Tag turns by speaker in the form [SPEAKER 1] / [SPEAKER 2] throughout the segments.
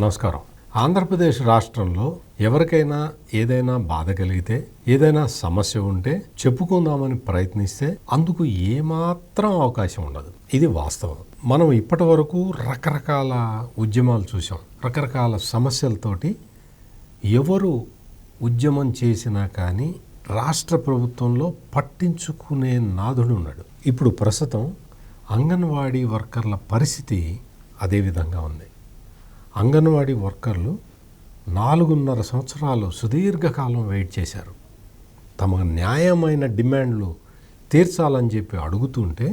[SPEAKER 1] నమస్కారం. ఆంధ్రప్రదేశ్ రాష్ట్రంలో ఎవరికైనా ఏదైనా బాధ కలిగితే, ఏదైనా సమస్య ఉంటే చెప్పుకుందామని ప్రయత్నిస్తే అందుకు ఏమాత్రం అవకాశం ఉండదు. ఇది వాస్తవం. మనం ఇప్పటి వరకు రకరకాల ఉద్యమాలు చూసాం. రకరకాల సమస్యలతోటి ఎవరు ఉద్యమం చేసినా కానీ రాష్ట్ర ప్రభుత్వంలో పట్టించుకునే నాథుడు ఉన్నాడు. ఇప్పుడు ప్రస్తుతం అంగన్వాడీ వర్కర్ల పరిస్థితి అదే విధంగా ఉంది. అంగన్వాడీ వర్కర్లు 4.5 సంవత్సరాలు సుదీర్ఘకాలం వెయిట్ చేశారు. తమ న్యాయమైన డిమాండ్లు తీర్చాలని చెప్పి అడుగుతుంటే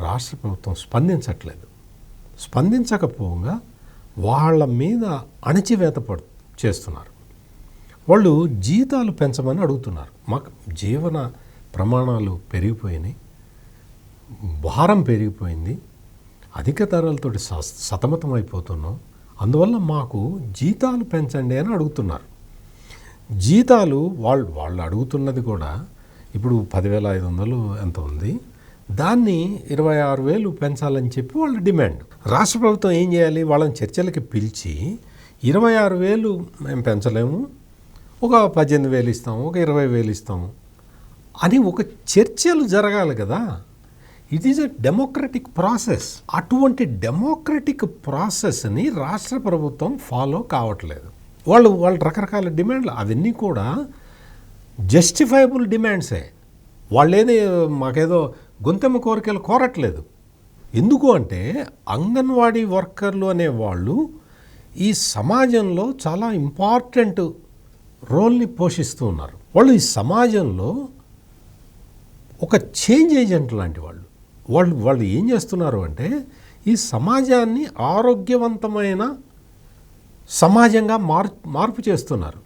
[SPEAKER 1] రాష్ట్ర ప్రభుత్వం స్పందించట్లేదు. స్పందించకపోగా వాళ్ళ మీద అణచివేత చేస్తున్నారు. వాళ్ళు జీతాలు పెంచమని అడుగుతున్నారు. మాకు జీవన ప్రమాణాలు పెరిగిపోయినాయి, భారం పెరిగిపోయింది, అధిక ధరలతో సతమతం అయిపోతున్నాం, అందువల్ల మాకు జీతాలు పెంచండి అని అడుగుతున్నారు. జీతాలు వాళ్ళు అడుగుతున్నది కూడా ఇప్పుడు 10,500 ఎంత ఉంది, దాన్ని 26,000 పెంచాలని చెప్పి వాళ్ళ డిమాండ్. రాష్ట్ర ప్రభుత్వం ఏం చేయాలి? వాళ్ళని చర్చలకి పిలిచి 26,000 మేము పెంచలేము, ఒక 18,000 ఇస్తాము, ఒక 20,000 ఇస్తాము అని ఒక చర్చలు జరగాలి కదా. It is a democratic process. అటువంటి డెమోక్రటిక్ ప్రాసెస్ని రాష్ట్ర ప్రభుత్వం ఫాలో కావట్లేదు. వాళ్ళు రకరకాల డిమాండ్లు, అవన్నీ కూడా జస్టిఫైబుల్ డిమాండ్సే. వాళ్ళేది మాకేదో గొంతెమ్మ కోరికలు కోరట్లేదు. ఎందుకు అంటే అంగన్వాడీ వర్కర్లు అనేవాళ్ళు ఈ సమాజంలో చాలా ఇంపార్టెంట్ రోల్ని పోషిస్తూ ఉన్నారు. వాళ్ళు ఈ సమాజంలో ఒక చేంజ్ ఏజెంట్ లాంటి వాళ్ళు ఏం చేస్తున్నారు అంటే ఈ సమాజాన్ని ఆరోగ్యవంతమైన సమాజంగా మార్పు చేస్తున్నారు.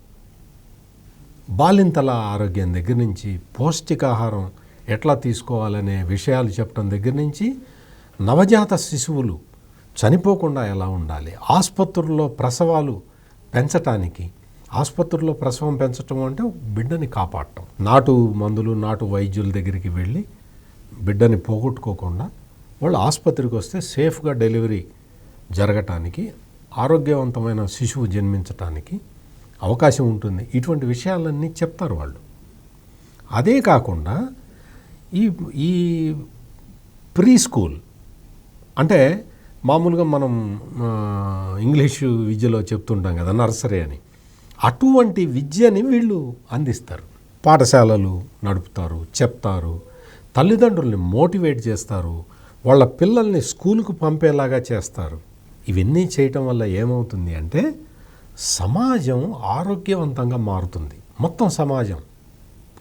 [SPEAKER 1] బాలింతల ఆరోగ్యం దగ్గర నుంచి, పౌష్టికాహారం ఎట్లా తీసుకోవాలనే విషయాలు చెప్పడం దగ్గర నుంచి, నవజాత శిశువులు చనిపోకుండా ఎలా ఉండాలి, ఆసుపత్రుల్లో ప్రసవాలు పెంచటానికి, ఆసుపత్రుల్లో ప్రసవం పెంచటం అంటే బిడ్డని కాపాడటం, నాటు మందులు, నాటు వైద్యుల దగ్గరికి వెళ్ళి బిడ్డని పోగొట్టుకోకుండా వాళ్ళు ఆసుపత్రికి వస్తే సేఫ్గా డెలివరీ జరగటానికి, ఆరోగ్యవంతమైన శిశువు జన్మించటానికి అవకాశం ఉంటుంది. ఇటువంటి విషయాలన్నీ చెప్తారు వాళ్ళు. అదే కాకుండా ఈ ప్రీ స్కూల్ అంటే మామూలుగా మనం ఇంగ్లీషు విద్యలో చెప్తుంటాం కదా, నర్సరీ అని, అటువంటి విద్యని వీళ్ళు అందిస్తారు. పాఠశాలలు నడుపుతారు, చెప్తారు, తల్లిదండ్రుల్ని మోటివేట్ చేస్తారు, వాళ్ళ పిల్లల్ని స్కూలుకు పంపేలాగా చేస్తారు. ఇవన్నీ చేయటం వల్ల ఏమవుతుంది అంటే సమాజం ఆరోగ్యవంతంగా మారుతుంది, మొత్తం సమాజం.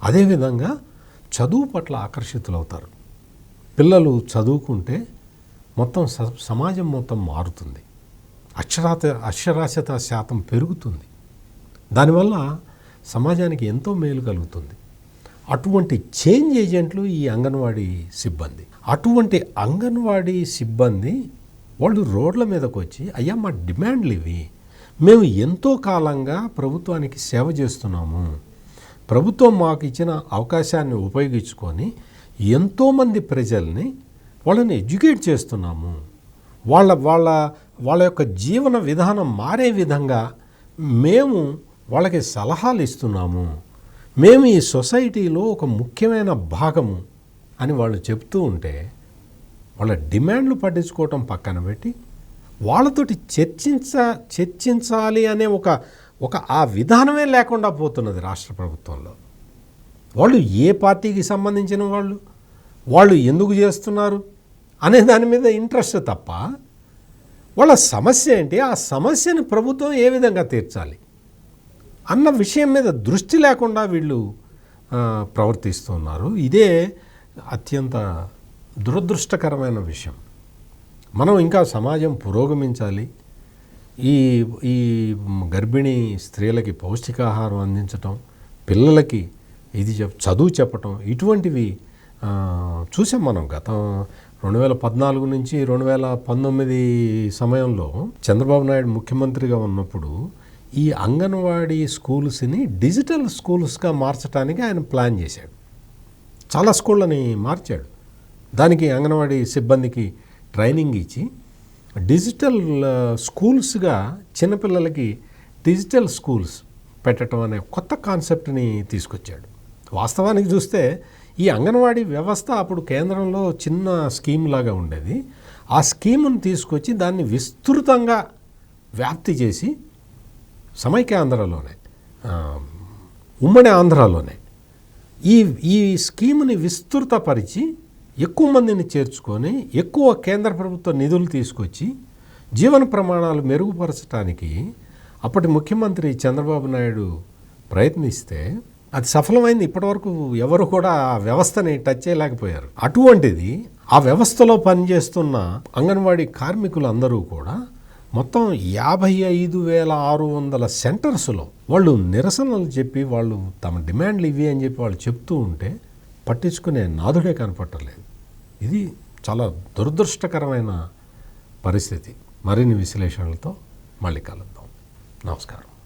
[SPEAKER 1] అదేవిధంగా చదువు పట్ల ఆకర్షితులవుతారు. పిల్లలు చదువుకుంటే సమాజం మొత్తం మారుతుంది, అక్షరాస్యత శాతం పెరుగుతుంది. దానివల్ల సమాజానికి ఎంతో మేలు కలుగుతుంది. అటువంటి చేంజ్ ఏజెంట్లు ఈ అంగన్వాడీ సిబ్బంది. అటువంటి అంగన్వాడీ సిబ్బంది వాళ్ళు రోడ్ల మీదకి వచ్చి, అయ్యా మా డిమాండ్లు ఇవి, మేము ఎంతో కాలంగా ప్రభుత్వానికి సేవ చేస్తున్నాము, ప్రభుత్వం మాకు ఇచ్చిన అవకాశాన్ని ఉపయోగించుకొని ఎంతోమంది ప్రజల్ని వాళ్ళని ఎడ్యుకేట్ చేస్తున్నాము, వాళ్ళ యొక్క జీవన విధానం మారే విధంగా మేము వాళ్ళకి సలహాలు ఇస్తున్నాము, మేము ఈ సొసైటీలో ఒక ముఖ్యమైన భాగము అని వాళ్ళు చెప్తూ ఉంటే వాళ్ళ డిమాండ్లు పట్టించుకోవటం పక్కన పెట్టి వాళ్ళతోటి చర్చించాలి అనే ఒక ఆ విధానమే లేకుండా పోతున్నది రాష్ట్ర ప్రభుత్వంలో. వాళ్ళు ఏ పార్టీకి సంబంధించిన వాళ్ళు ఎందుకు చేస్తున్నారు అనే దాని మీద ఇంట్రెస్ట్ తప్ప వాళ్ళ సమస్య ఏంటి, ఆ సమస్యని ప్రభుత్వం ఏ విధంగా తీర్చాలి అన్న విషయం మీద దృష్టి లేకుండా వీళ్ళు ప్రవర్తిస్తున్నారు. ఇదే అత్యంత దురదృష్టకరమైన విషయం. మనం ఇంకా సమాజం పురోగమించాలి. ఈ గర్భిణీ స్త్రీలకి పౌష్టికాహారం అందించటం, పిల్లలకి చదువు చెప్పటం, ఇటువంటివి చూసాం మనం. గతం 2014 నుంచి 2019 సమయంలో చంద్రబాబు నాయుడు ముఖ్యమంత్రిగా ఉన్నప్పుడు ఈ అంగన్వాడీ స్కూల్స్ని డిజిటల్ స్కూల్స్గా మార్చడానికి ఆయన ప్లాన్ చేశాడు. చాలా స్కూళ్ళని మార్చాడు. దానికి అంగన్వాడీ సిబ్బందికి ట్రైనింగ్ ఇచ్చి డిజిటల్ స్కూల్స్గా చిన్నపిల్లలకి డిజిటల్ స్కూల్స్ పెట్టడం అనే కొత్త కాన్సెప్ట్ని తీసుకొచ్చాడు. వాస్తవానికి చూస్తే ఈ అంగన్వాడీ వ్యవస్థ అప్పుడు కేంద్రంలో చిన్న స్కీమ్ లాగా ఉండేది. ఆ స్కీమును తీసుకొచ్చి దాన్ని విస్తృతంగా వ్యాప్తి చేసి సమైక్య ఆంధ్రలోనే, ఉమ్మడి ఆంధ్రాలోనే ఈ స్కీముని విస్తృతపరిచి ఎక్కువ మందిని చేర్చుకొని ఎక్కువ కేంద్ర ప్రభుత్వ నిధులు తీసుకొచ్చి జీవన ప్రమాణాలు మెరుగుపరచడానికి అప్పటి ముఖ్యమంత్రి చంద్రబాబు నాయుడు ప్రయత్నిస్తే అది సఫలమైంది. ఇప్పటివరకు ఎవరు కూడా ఆ వ్యవస్థని టచ్ చేయలేకపోయారు. అటువంటిది ఆ వ్యవస్థలో పనిచేస్తున్న అంగన్వాడీ కార్మికులందరూ కూడా మొత్తం 55,600 సెంటర్స్లో వాళ్ళు నిరసనలు చెప్పి వాళ్ళు తమ డిమాండ్లు ఇవి అని చెప్పి వాళ్ళు చెప్తూ ఉంటే పట్టించుకునే నాదుడే కనపట్టలేదు. ఇది చాలా దురదృష్టకరమైన పరిస్థితి. మరిన్ని విశ్లేషణలతో మళ్ళీ కలుద్దాం. నమస్కారం.